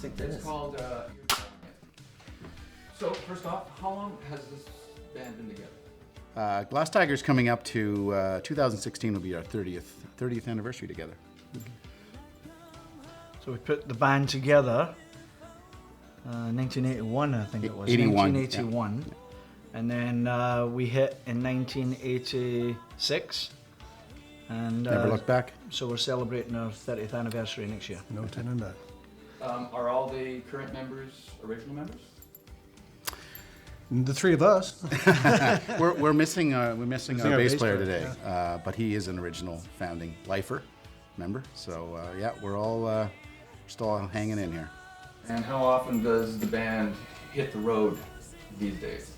think that It's is. called. So first off, how long has this band been together? Glass Tiger's coming up to 2016 will be our 30th anniversary together. So we put the band together 1981, I think it was. 81, 1981. yeah. And then we hit in 1986. And Never look back. so we're celebrating our 30th anniversary next year. No turning back. Are all the current members original members? The three of us. We're missing our bass player today, yeah. but he is an original founding lifer member. So yeah, we're all still hanging in here. And how often does the band hit the road these days?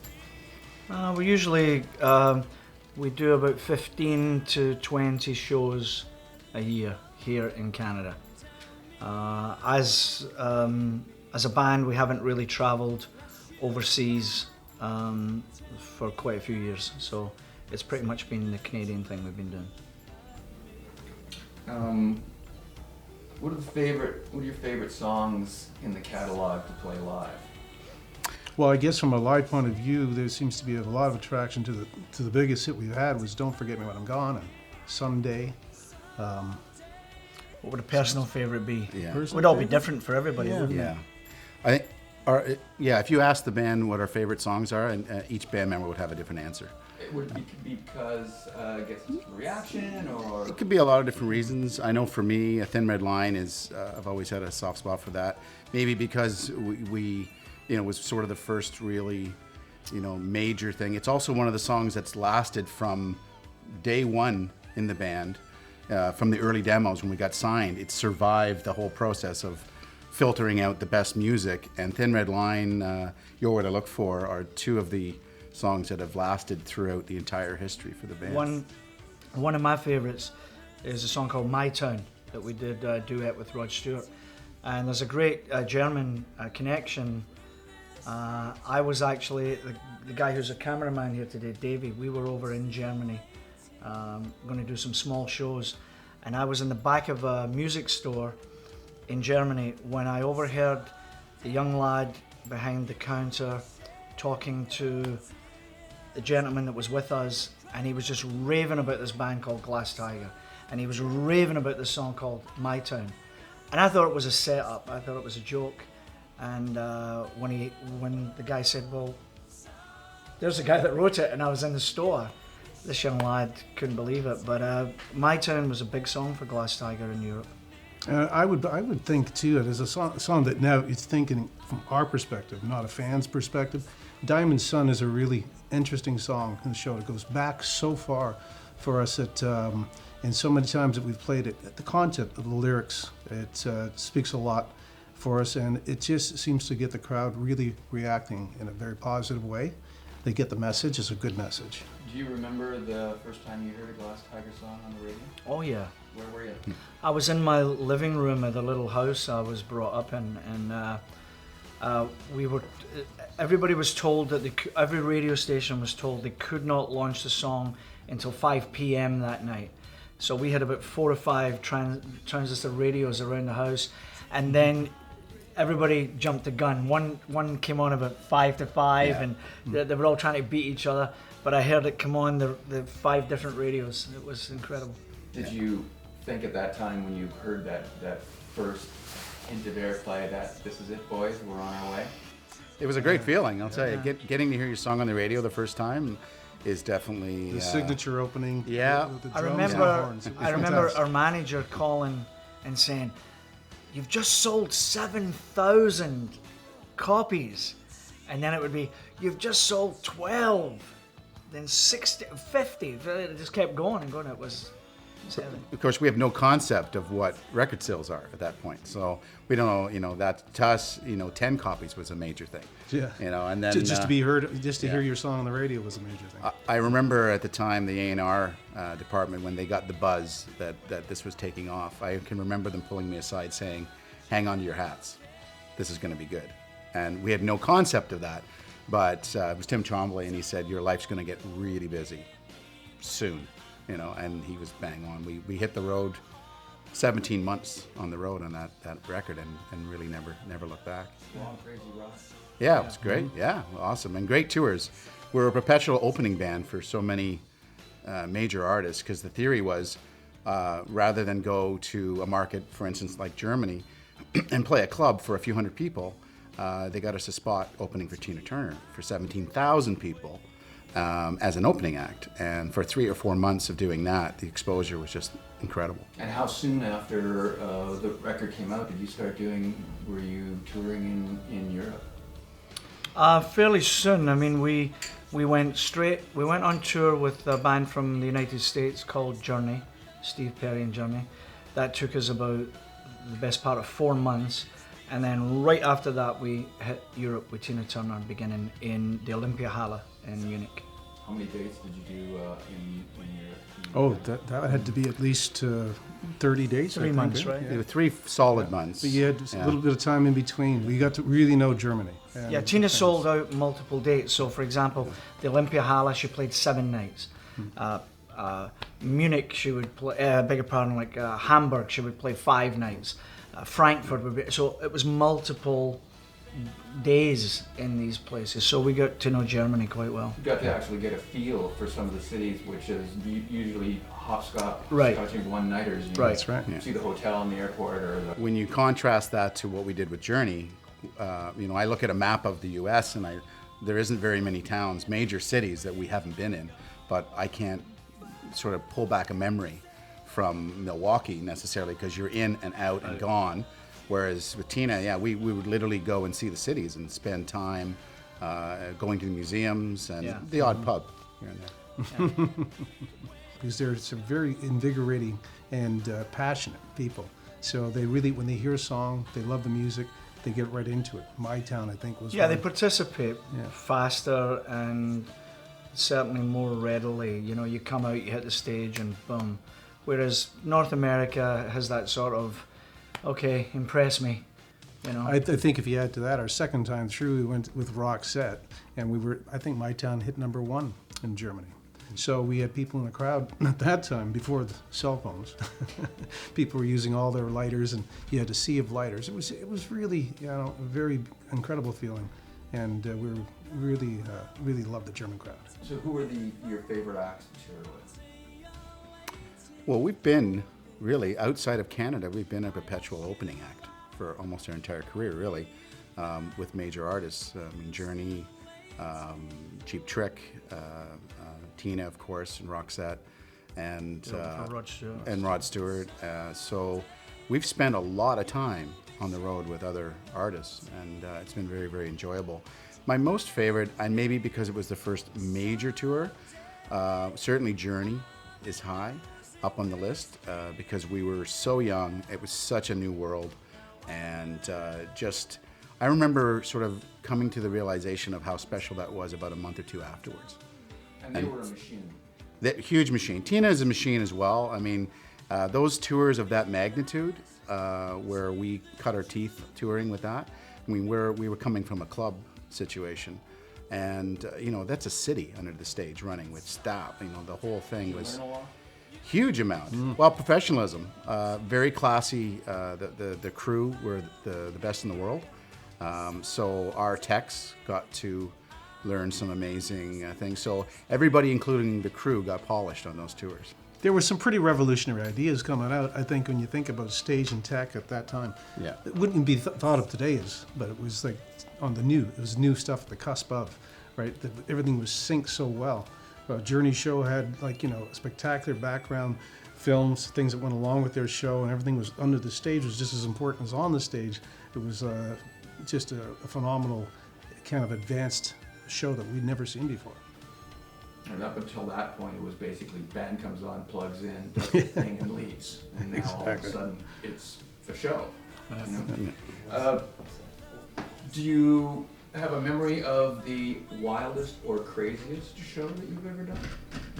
We usually we do about 15 to 20 shows a year here in Canada. As a band, we haven't really travelled overseas for quite a few years, so it's pretty much been the Canadian thing we've been doing. What are your favorite songs in the catalog to play live? Well, I guess from a live point of view, there seems to be a lot of attraction to the biggest hit we've had was "Don't Forget Me When I'm Gone" and "Someday." What would a personal favourite be? Yeah. It would all be different for everybody, wouldn't it? Yeah, I think. If you ask the band what our favorite songs are, and each band member would have a different answer. It would be because it gets a reaction, or It could be a lot of different reasons. I know for me, A Thin Red Line is, I've always had a soft spot for that. Maybe because we was sort of the first really, major thing. It's also one of the songs that's lasted from day one in the band, from the early demos when we got signed. It survived the whole process of filtering out the best music. And Thin Red Line, You're What I Look For are two of the songs that have lasted throughout the entire history for the band. One of my favourites is a song called My Town that we did a duet with Rod Stewart. And there's a great German connection. I was actually, the guy who's a cameraman here today, Davey, we were over in Germany going to do some small shows. And I was in the back of a music store in Germany when I overheard the young lad behind the counter talking to the gentleman that was with us, and he was just raving about this band called Glass Tiger, and he was raving about this song called My Town. And I thought it was a setup, I thought it was a joke. And when the guy said, well, there's the guy that wrote it, and I was in the store, this young lad couldn't believe it. But My Town was a big song for Glass Tiger in Europe. I would think too, it is a song that now it's thinking from our perspective, not a fan's perspective. Diamond Sun is a really interesting song in the show. It goes back so far for us that, and so many times that we've played it, the content of the lyrics, it speaks a lot for us, and it just seems to get the crowd really reacting in a very positive way. They get the message, it's a good message. do you remember the first time you heard a Glass Tiger song on the radio? Oh yeah. Where were you? I was in my living room at the little house I was brought up in, and everybody was told that every radio station was told they could not launch the song until 5 p.m. that night. So we had about 4 or 5 transistor radios around the house, and then everybody jumped the gun. One came on about 5 to 5, Yeah. and they were all trying to beat each other. But I heard it come on the 5 different radios. It was incredible. Did you think at that time when you heard that first hint of airplay that this is it, boys, we're on our way? It was a great feeling, I'll tell you. Getting to hear your song on the radio the first time is definitely The signature opening. Yeah. With the I drums and the remember horns. It was I remember fantastic. our manager calling and saying, "You've just sold 7,000 copies," and then it would be, "You've just sold 12." Then 60, 50. It just kept going and going. It was heavy. Of course, we have no concept of what record sales are at that point. So we don't know, that to us, 10 copies was a major thing. Yeah. And then just to be heard, just to yeah. hear your song on the radio was a major thing. I remember at the time the A&R department, when they got the buzz that this was taking off, I can remember them pulling me aside saying, "Hang on to your hats. This is going to be good." And we had no concept of that. But it was Tim Trombley, and he said, "Your life's going to get really busy soon," and he was bang on. We hit the road 17 months on the road on that record, and really never looked back. Long, crazy ride. Yeah, it was great. Yeah, awesome. And great tours. We're a perpetual opening band for so many major artists, because the theory was rather than go to a market, for instance, like Germany, and play a club for a few hundred people, they got us a spot opening for Tina Turner for 17,000 people as an opening act. And for 3 or 4 months of doing that, the exposure was just incredible. And how soon after the record came out did you start were you touring in Europe? Fairly soon. I mean, we went on tour with a band from the United States called Journey, Steve Perry and Journey. That took us about the best part of 4 months. And then right after that, we hit Europe with Tina Turner, beginning in the Olympiahalle in Munich. How many dates did you do in Europe? Oh, that had to be at least 30 days. 3 months, right? It was 3 solid months. But you had a little bit of time in between. We got to really know Germany. And Yeah, Tina sold out multiple dates. So, for example, the Olympiahalle, she played 7 nights. Munich, she would play, beg your pardon, like Hamburg, she would play 5 nights. Frankfurt would be, so it was multiple days in these places. So we got to know Germany quite well. You got to actually get a feel for some of the cities, which is usually Right. hopscotching one-nighters. You know, Right. That's right. Yeah. See the hotel in the airport or the... When you contrast that to what we did with Journey, I look at a map of the U.S. and there isn't very many towns, major cities that we haven't been in, but I can't sort of pull back a memory from Milwaukee necessarily, because you're in and out and gone. Whereas with Tina, yeah, we would literally go and see the cities and spend time going to the museums and the odd pub here and there. Because they're some very invigorating and passionate people. So they really, when they hear a song, they love the music, they get right into it. My Town, I think, was Yeah, they one. participate Yeah. faster and certainly more readily. You know, you come out, you hit the stage, and boom. Whereas North America has that sort of, okay, impress me, you know. I think if you add to that, our second time through, we went with Roxette, and I think My Town hit #1 in Germany. So we had people in the crowd at that time, before the cell phones. People were using all their lighters, and you had a sea of lighters. It was really, a very incredible feeling, and we really loved the German crowd. So who were your favorite acts to tour with? Well, we've been really, outside of Canada, we've been a perpetual opening act for almost our entire career, really, with major artists. Journey, Cheap Trick, Tina, of course, and Roxette, and Rod Stewart. So we've spent a lot of time on the road with other artists, and it's been very, very enjoyable. My most favorite, and maybe because it was the first major tour, certainly Journey is high up on the list, because we were so young. It was such a new world, and I remember sort of coming to the realization of how special that was about a month or two afterwards. And they were a machine. That huge machine. Tina is a machine as well. I mean, those tours of that magnitude, where we cut our teeth touring with that. I mean, we were coming from a club situation, and that's a city under the stage running with staff. The whole thing was huge amount. Well, professionalism, very classy. The crew were the best in the world. So our techs got to learn some amazing things. So everybody, including the crew, got polished on those tours. There were some pretty revolutionary ideas coming out, I think, when you think about stage and tech at that time. Yeah. It wouldn't be thought of today but it was like it was new stuff at the cusp of, right? Everything was synced so well. Journey show had spectacular background films, things that went along with their show, and everything was under the stage was just as important as on the stage. It was just a phenomenal kind of advanced show that we'd never seen before. And up until that point, it was basically band comes on, plugs in, does the thing, and leaves. And now all of a sudden, it's a show. Do you have a memory of the wildest or craziest show that you've ever done?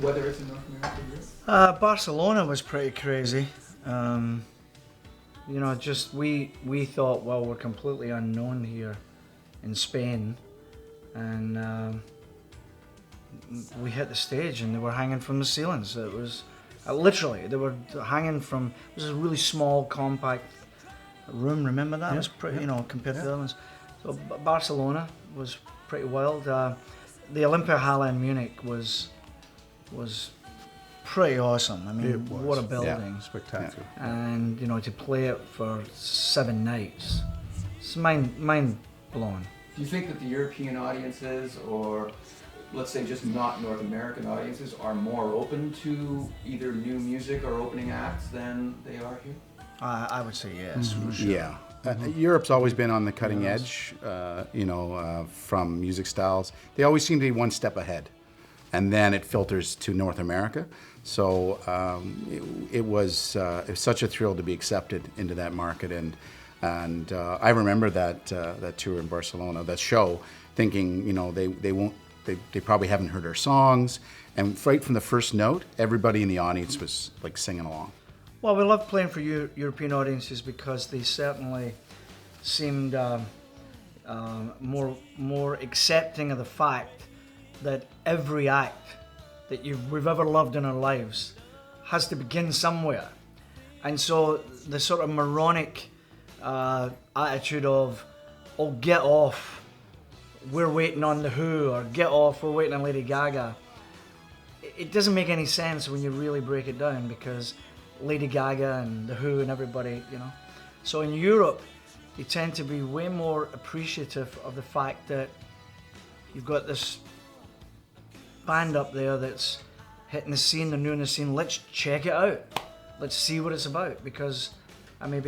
Whether it's in North America or Europe? Barcelona was pretty crazy. We thought, well, we're completely unknown here in Spain, and we hit the stage and they were hanging from the ceilings. It was Literally, they were hanging from. It was a really small, compact room. Remember that? It was pretty, compared to the other ones. So Barcelona was pretty wild. The Olympiahalle in Munich was pretty awesome. I mean, It was. what a building! Yeah. Spectacular. And to play it for 7 nights, it's mind blowing. Do you think that the European audiences, or let's say just not North American audiences, are more open to either new music or opening acts than they are here? I would say yes, for sure. Yeah. Europe's always been on the cutting edge, from music styles. They always seem to be one step ahead. And then it filters to North America. So it was such a thrill to be accepted into that market. And I remember that tour in Barcelona, that show, thinking, they probably haven't heard our songs. And right from the first note, everybody in the audience was like singing along. Well, we love playing for European audiences because they certainly seemed more accepting of the fact that every act that we've ever loved in our lives has to begin somewhere. And so the sort of moronic attitude of, oh, get off, we're waiting on The Who, or get off, we're waiting on Lady Gaga. It doesn't make any sense when you really break it down, because Lady Gaga and The Who and everybody, So in Europe, they tend to be way more appreciative of the fact that you've got this band up there that's hitting the scene, they're new in the scene. Let's check it out. Let's see what it's about, because I may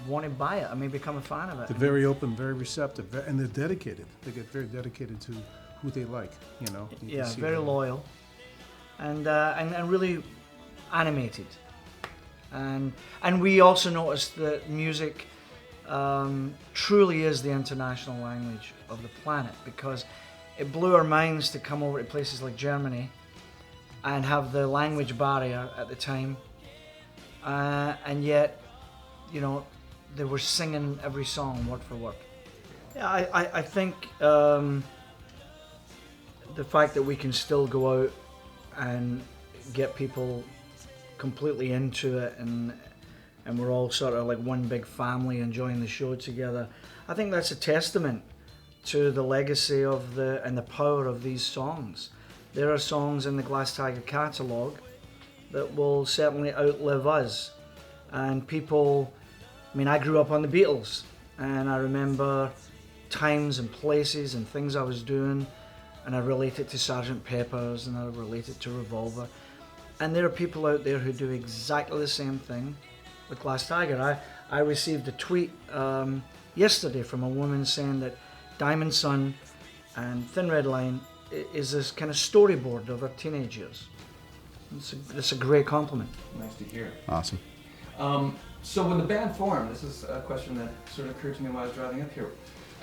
want to buy it. I may become a fan of it. They're very open, very receptive, and they're dedicated. They get very dedicated to who they like. You can Yeah, see very that. loyal, and really animated. And we also noticed that music truly is the international language of the planet, because it blew our minds to come over to places like Germany and have the language barrier at the time, and yet, they were singing every song word for word. Yeah, I think the fact that we can still go out and get people completely into it, and we're all sort of like one big family enjoying the show together, I think that's a testament to the legacy of and the power of these songs. There are songs in the Glass Tiger catalogue that will certainly outlive us. And people, I grew up on the Beatles, and I remember times and places and things I was doing, and I relate it to Sgt. Pepper's, and I relate it to Revolver. And there are people out there who do exactly the same thing with Glass Tiger. I received a tweet yesterday from a woman saying that Diamond Sun and Thin Red Line is this kind of storyboard of her teenage years. It's a great compliment. Nice to hear. Awesome. So when the band formed, this is a question that sort of occurred to me while I was driving up here,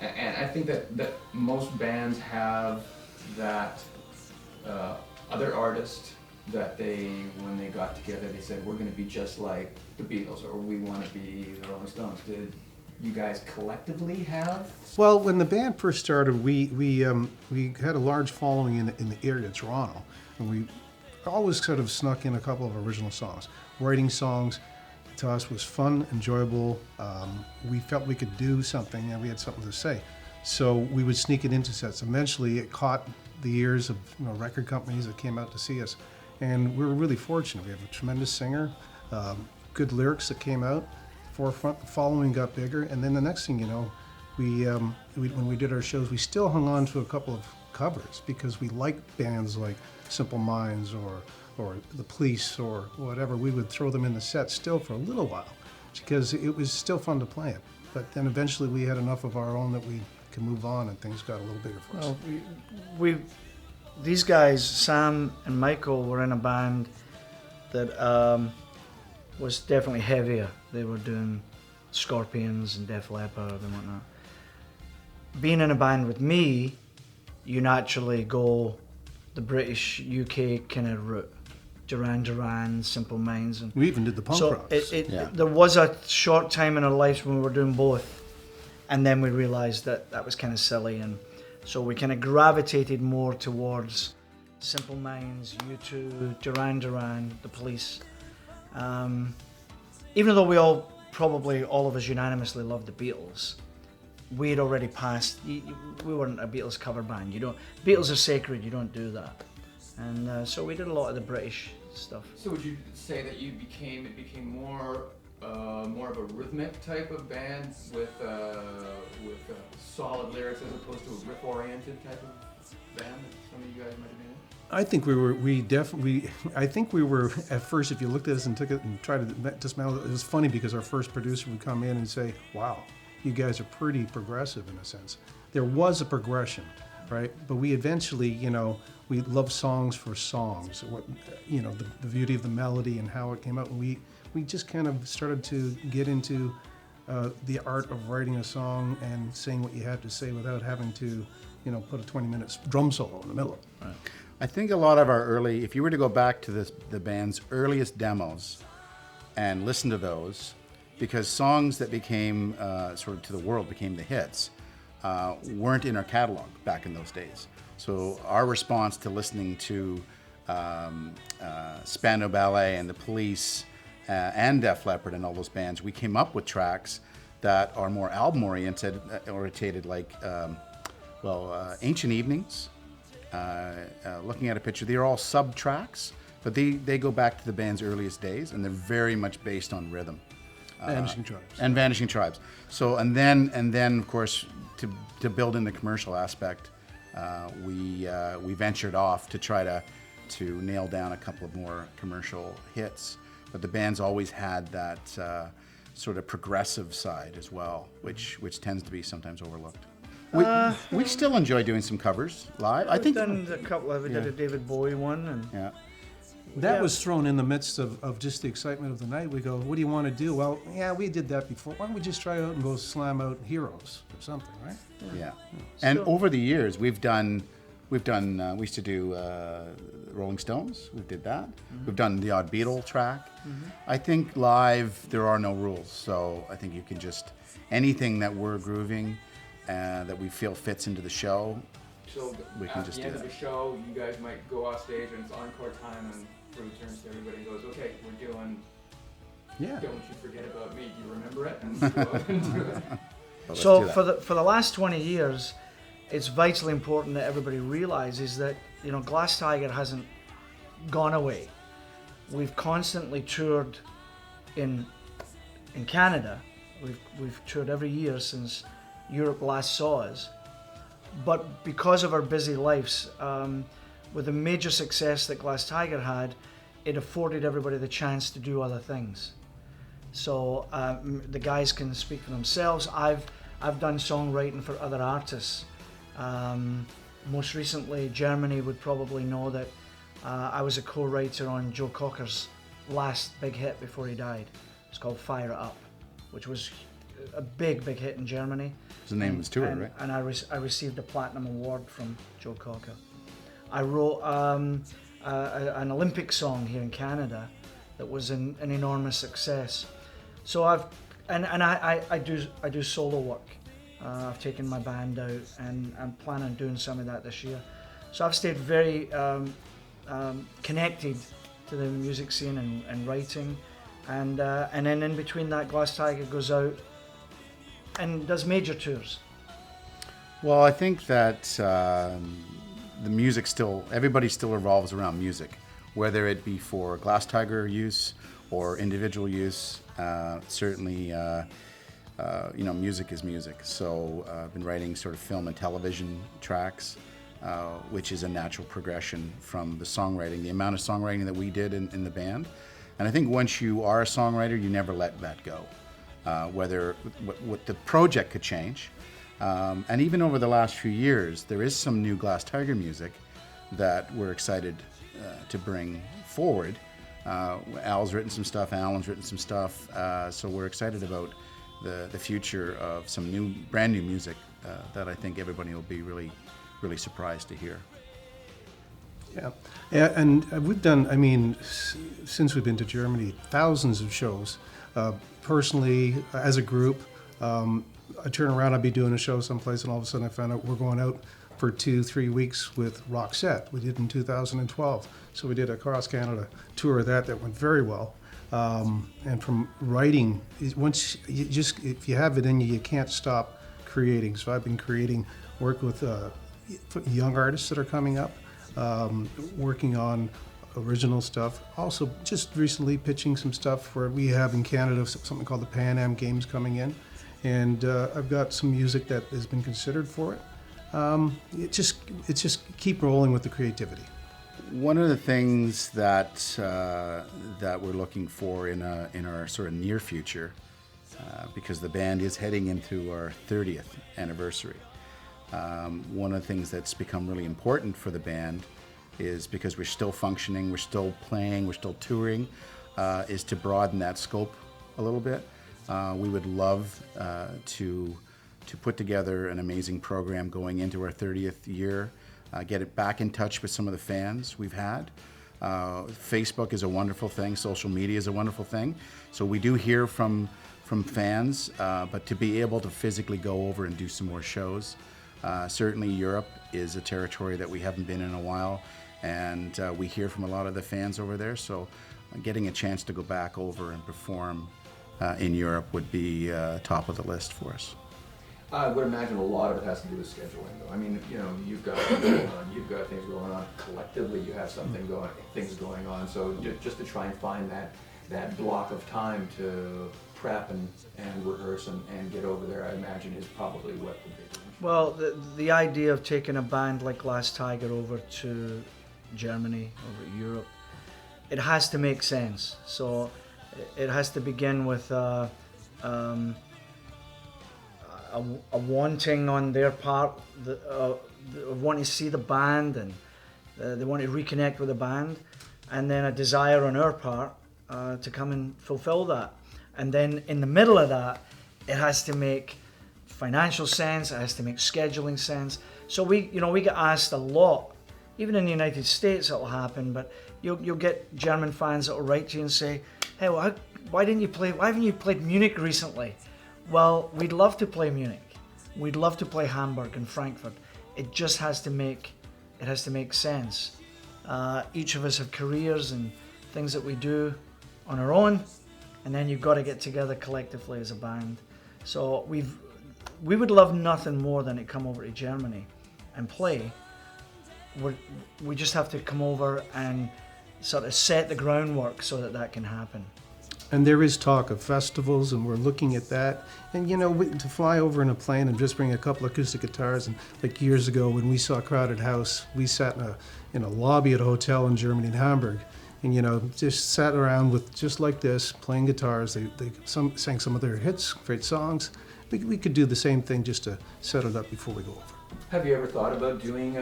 and I think that most bands have that other artist that when they got together, they said, we're going to be just like the Beatles, or we want to be the Rolling Stones. Did you guys collectively have? Well, when the band first started, we had a large following in the area of Toronto, and we always sort of snuck in a couple of original songs. Writing songs to us was fun, enjoyable. We felt we could do something, and we had something to say. So we would sneak it into sets. Eventually, it caught the ears of record companies that came out to see us, and we were really fortunate. We have a tremendous singer, good lyrics that came out. Forefront, the following got bigger, and then the next thing you know, when we did our shows, we still hung on to a couple of covers because we liked bands like Simple Minds or The Police or whatever. We would throw them in the set still for a little while because it was still fun to play it. But then eventually we had enough of our own that we could move on, and things got a little bigger for us. Well, these guys, Sam and Michael, were in a band that was definitely heavier. They were doing Scorpions and Def Leppard and whatnot. Being in a band with me, you naturally go the British UK kind of route. Duran Duran, Simple Minds. And We even did the punk rocks. There was a short time in our lives when we were doing both, and then we realised that was kind of silly, and so we kind of gravitated more towards Simple Minds, U2, Duran Duran, The Police. Even though all of us unanimously loved the Beatles, we had already passed. We weren't a Beatles cover band. Beatles are sacred. You don't do that. And so we did a lot of the British stuff. So would you say that it became more of a rhythmic type of band with solid lyrics as opposed to a riff-oriented type of band that some of you guys might have been in? I think I think we were, at first, if you looked at us and took it and tried to dismantle it, it was funny because our first producer would come in and say, wow, you guys are pretty progressive in a sense. There was a progression, right? But we eventually, we love songs for songs, the beauty of the melody and how it came out. And we just kind of started to get into the art of writing a song and saying what you had to say without having to, put a 20-minute drum solo in the middle. Right. I think a lot of our if you were to go back to the band's earliest demos and listen to those, because songs that became sort of to the world became the hits, weren't in our catalog back in those days. So our response to listening to Spandau Ballet and The Police and Def Leppard and all those bands, we came up with tracks that are more album oriented, like Ancient Evenings. Looking at a picture, they're all sub tracks, but they go back to the band's earliest days, and they're very much based on rhythm. Vanishing Tribes. And Vanishing Tribes. So and then of course to build in the commercial aspect, we ventured off to try to nail down a couple of more commercial hits. But the band's always had that sort of progressive side as well, which tends to be sometimes overlooked. We still enjoy doing some covers live. I think done a couple of. We did a David Bowie one, and that was thrown in the midst of just the excitement of the night. We go, what do you want to do? Well, we did that before. Why don't we just try out and go slam out Heroes or something, right? Yeah. And over the years, we used to do Rolling Stones. We did that. Mm-hmm. We've done the odd Beatle track. Mm-hmm. I think live there are no rules, so I think you can just anything that we're grooving. That we feel fits into the show. So we can just do at the that. end of the show, you guys might go off stage and it's encore time, and Drew turns to everybody and goes, "Okay, we're doing. Don't you forget about me? Do you remember it?" And go out and do it. Well, so for the last 20 years, it's vitally important that everybody realizes that Glass Tiger hasn't gone away. We've constantly toured in Canada. We've toured every year since Europe last saw us, but because of our busy lives, with the major success that Glass Tiger had, it afforded everybody the chance to do other things. So the guys can speak for themselves. I've done songwriting for other artists. Most recently, Germany would probably know that I was a co-writer on Joe Cocker's last big hit before he died. It's called Fire It Up, which was a big hit in Germany. His name was Stuart, right? And I received a platinum award from Joe Cocker. I wrote an Olympic song here in Canada that was an enormous success. So I do solo work. I've taken my band out and I'm planning on doing some of that this year. So I've stayed very connected to the music scene and writing, and then in between that, Glass Tiger goes out and does major tours. Well, I think that the music everybody still revolves around music, whether it be for Glass Tiger use or individual use. Certainly, music is music. So I've been writing sort of film and television tracks, which is a natural progression from the songwriting, the amount of songwriting that we did in the band. And I think once you are a songwriter, you never let that go. Whether what the project could change, and even over the last few years, there is some new Glass Tiger music that we're excited to bring forward. Al's written some stuff, Alan's written some stuff, so we're excited about the future of some brand new music that I think everybody will be really, really surprised to hear. Yeah, and we've done, since we've been to Germany, thousands of shows. Personally, as a group, I turn around, I'd be doing a show someplace, and all of a sudden I found out we're going out for 2-3 weeks with Roxette. We did in 2012. So we did a cross Canada tour of that went very well. And from writing, once you just, if you have it in you, you can't stop creating. So I've been creating, work with young artists that are coming up, working on original stuff. Also, just recently pitching some stuff where we have in Canada something called the Pan Am Games coming in, and I've got some music that has been considered for it. It's just keep rolling with the creativity. One of the things that that we're looking for in our sort of near future, because the band is heading into our 30th anniversary. One of the things that's become really important for the band is, because we're still functioning, we're still playing, we're still touring, is to broaden that scope a little bit. We would love to put together an amazing program going into our 30th year, get it back in touch with some of the fans we've had. Facebook is a wonderful thing, social media is a wonderful thing, so we do hear from fans, but to be able to physically go over and do some more shows. Certainly Europe is a territory that we haven't been in a while, and we hear from a lot of the fans over there, so getting a chance to go back over and perform in Europe would be top of the list for us. I would imagine a lot of it has to do with scheduling, though. I mean, you know, you've got you've got things going on collectively. You have things going on. So just to try and find that block of time to prep and rehearse and get over there, I imagine is probably what the big one. Well, the idea of taking a band like Glass Tiger over to Germany, over to Europe, it has to make sense. So it has to begin with a wanting on their part, wanting to see the band, and they want to reconnect with the band, and then a desire on our part to come and fulfill that. And then in the middle of that, it has to make financial sense, it has to make scheduling sense. So we get asked a lot, even in the United States it'll happen, but you'll get German fans that'll write to you and say, hey, well, why haven't you played Munich recently? Well, we'd love to play Munich. We'd love to play Hamburg and Frankfurt. It just has to make sense. Each of us have careers and things that we do on our own, and then you've got to get together collectively as a band. So we would love nothing more than to come over to Germany and play. We just have to come over and sort of set the groundwork so that can happen. And there is talk of festivals, and we're looking at that. And to fly over in a plane and just bring a couple of acoustic guitars, and like years ago when we saw Crowded House, we sat in a lobby at a hotel in Germany, in Hamburg, and just sat around with just like this, playing guitars. They sang some of their hits, great songs. We could do the same thing just to set it up before we go over. Have you ever thought about doing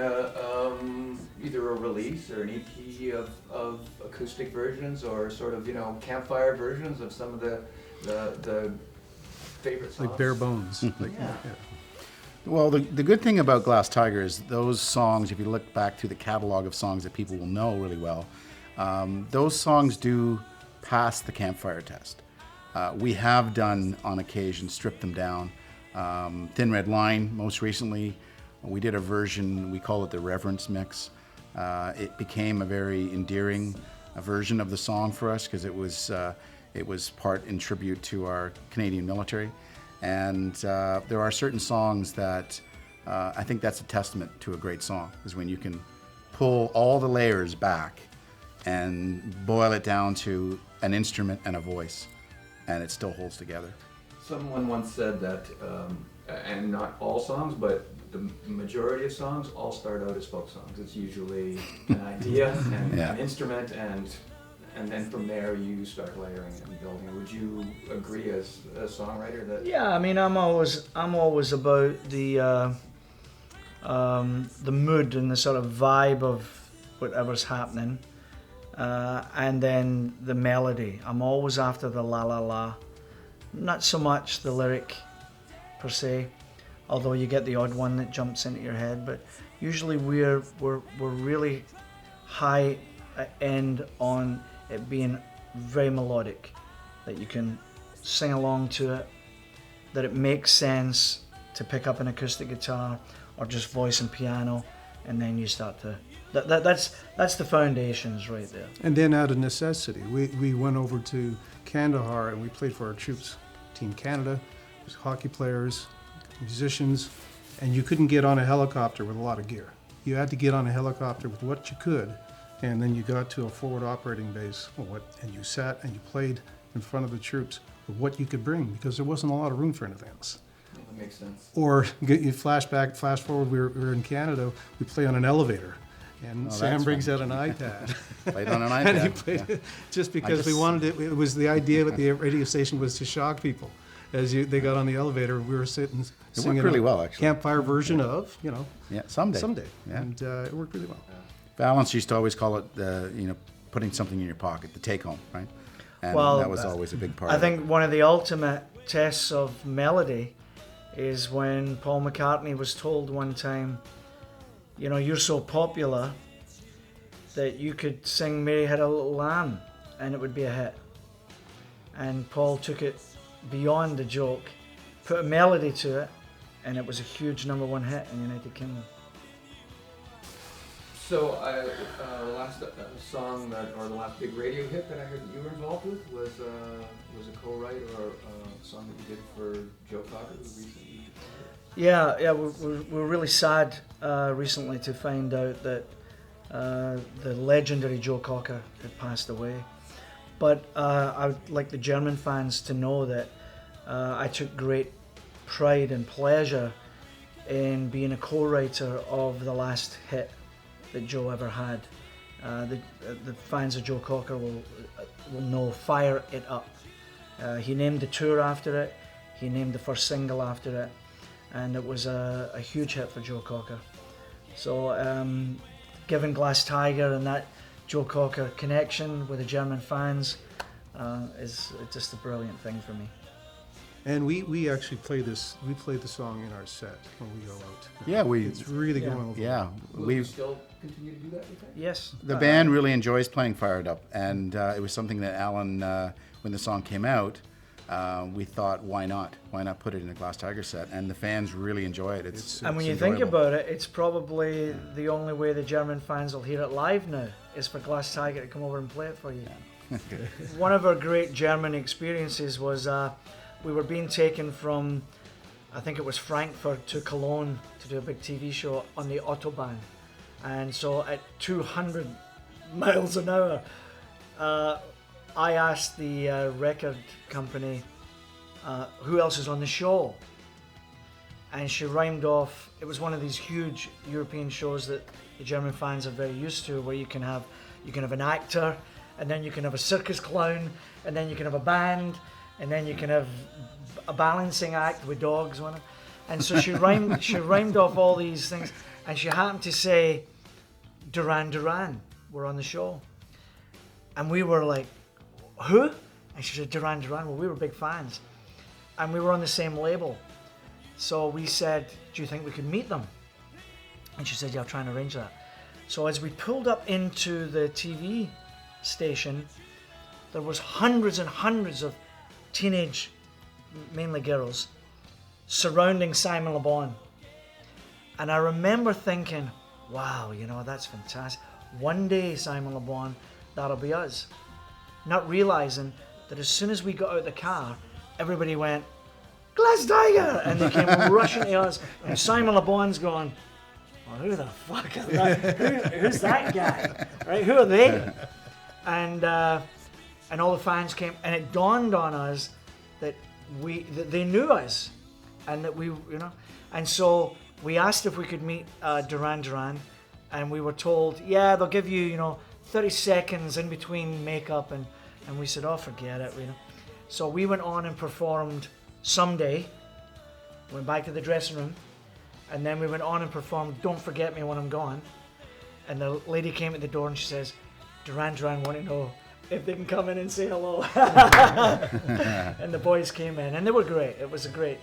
either a release or an EP of acoustic versions, or sort of campfire versions of some of the favorite songs? Like bare bones. Yeah. Well, the good thing about Glass Tiger is those songs, if you look back to the catalog of songs that people will know really well, those songs do pass the campfire test. We have done, on occasion, stripped them down. Thin Red Line, most recently, we did a version, we call it the Reverence Mix. It became a very endearing version of the song for us, because it was part in tribute to our Canadian military. And there are certain songs that I think that's a testament to a great song, is when you can pull all the layers back and boil it down to an instrument and a voice, and it still holds together. Someone once said that, and not all songs, but the majority of songs all start out as folk songs. It's usually an idea and Yeah. an instrument, and then from there you start layering and building. Would you agree as a songwriter that? Yeah, I mean, I'm always about the mood and the sort of vibe of whatever's happening, and then the melody. I'm always after the la la la, not so much the lyric per se, although you get the odd one that jumps into your head. But usually we're really high end on it being very melodic, that you can sing along to it, that it makes sense to pick up an acoustic guitar or just voice and piano, and then you start to. That's the foundations right there. And then out of necessity, we went over to Kandahar and we played for our troops. Team Canada, hockey players, musicians, and you couldn't get on a helicopter with a lot of gear. You had to get on a helicopter with what you could, and then you got to a forward operating base, and you sat and you played in front of the troops with what you could bring, because there wasn't a lot of room for anything else. That makes sense. Or you flash forward, we were in Canada, we play on an elevator. And Sam that's brings fun. out an iPad. Played on an And he iPad. played yeah. it just because we wanted it. It was the idea with the radio station was to shock people. They got on the elevator, we were sitting singing really a well, actually. campfire version of, Yeah, someday. Yeah. And it worked really well. Valence used to always call it, putting something in your pocket, the take home, right? And Well, that was always a big part I of it. think one of the ultimate tests of melody is when Paul McCartney was told one time, you're so popular that you could sing Mary Had a Little Lamb and it would be a hit. And Paul took it beyond the joke, put a melody to it, and it was a huge #1 hit in the United Kingdom. So, the last song or the last big radio hit that I heard that you were involved with was a co-write or a song that you did for Joe Cocker, who recently departed. Yeah, we're really sad recently to find out that the legendary Joe Cocker had passed away. But I would like the German fans to know that I took great pride and pleasure in being a co-writer of the last hit that Joe ever had. The fans of Joe Cocker will know Fire It Up. He named the tour after it, he named the first single after it, and it was a huge hit for Joe Cocker. So given Glass Tiger and that Joe Cocker connection with the German fans is just a brilliant thing for me. And we actually play the song in our set when we go out. Yeah, it's really Yeah. going over. Yeah, Will you still continue to do that, you think? Yes. the band really enjoys playing Fired Up, and it was something that Alan, when the song came out, we thought, why not? Why not put it in a Glass Tiger set? And the fans really enjoy it. And when you think about it, it's probably the only way the German fans will hear it live now is for Glass Tiger to come over and play it for you. One of our great German experiences was we were being taken from, I think it was Frankfurt to Cologne to do a big TV show on the Autobahn. And so at 200 miles an hour, I asked the record company, who else is on the show? And she rhymed off, it was one of these huge European shows that the German fans are very used to, where you can have an actor, and then you can have a circus clown, and then you can have a band, and then you can have a balancing act with dogs on it. And so she rhymed off all these things, and she happened to say, Duran Duran were on the show. And we were like, who? And she said, Duran Duran. Well, we were big fans. And we were on the same label. So we said, do you think we could meet them? And she said, yeah, I'll try and arrange that. So as we pulled up into the TV station, there was hundreds and hundreds of teenage, mainly girls, surrounding Simon Le Bon. And I remember thinking, wow, that's fantastic. One day, Simon Le Bon, that'll be us. Not realizing that as soon as we got out of the car, everybody went, Glass Tiger! And they came rushing to us. And Simon Le Bon's going, well, who the fuck is that? Who's that guy? Right? Who are they? And all the fans came, and it dawned on us that they knew us, and that we, and so we asked if we could meet Duran Duran, and we were told, yeah, they'll give you, 30 seconds in between makeup, and we said, oh, forget it, So we went on and performed Someday, went back to the dressing room, and then we went on and performed Don't Forget Me When I'm Gone, and the lady came at the door and she says, Duran Duran want to know if they can come in and say hello. And the boys came in, and they were great. It was a great.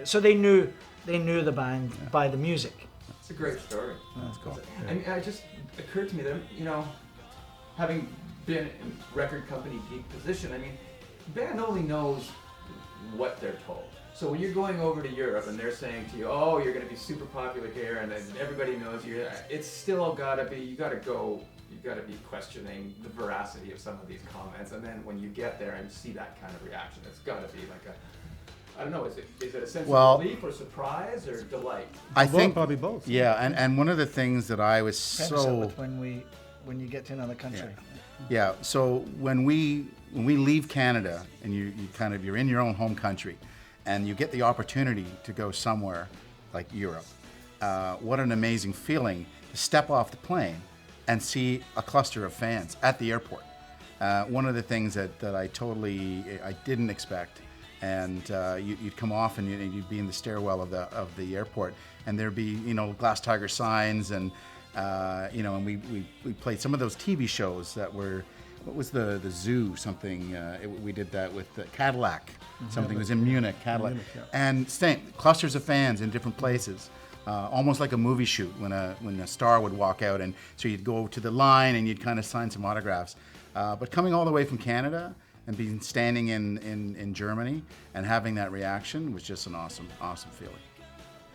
So they knew the band by the music. It's a great story. That's cool. And it just occurred to me that, having been in record company geek position, band only knows what they're told. So when you're going over to Europe and they're saying to you, oh, you're going to be super popular here and then everybody knows you, it's still gotta be, you gotta be questioning the veracity of some of these comments. And then when you get there and see that kind of reaction, it's gotta be like I don't know, is it a sense of relief or surprise or delight? I think probably both. Yeah, and one of the things that I was Preface it so with when you get to another country. yeah. So when we leave Canada and you're in your own home country, and you get the opportunity to go somewhere like Europe, what an amazing feeling to step off the plane and see a cluster of fans at the airport. One of the things that I didn't expect. And you'd come off and you'd be in the stairwell of the airport, and there'd be Glass Tiger signs, and and we played some of those TV shows that were, what was the zoo something, we did that with the Cadillac, something was in Munich, Cadillac, and clusters of fans in different places. Almost like a movie shoot when a star would walk out, and so you'd go to the line and you'd kind of sign some autographs. But coming all the way from Canada and being standing in Germany and having that reaction was just an awesome feeling.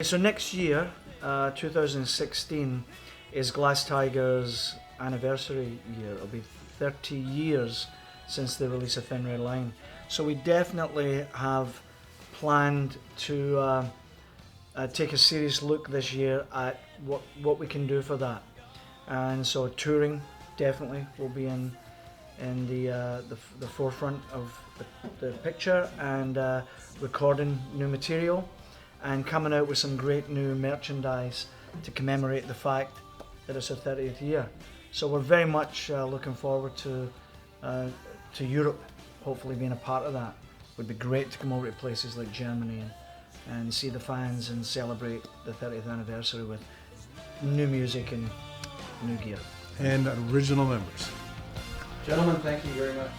So next year, 2016, is Glass Tiger's anniversary year. It'll be 30 years since the release of Thin Red Line. So we definitely have planned to take a serious look this year at what we can do for that. And so touring definitely will be in the forefront of the picture, and recording new material and coming out with some great new merchandise to commemorate the fact that it's our 30th year. So we're very much looking forward to Europe, hopefully being a part of that. It would be great to come over to places like Germany and see the fans and celebrate the 30th anniversary with new music and new gear. And original members. Gentlemen, thank you very much.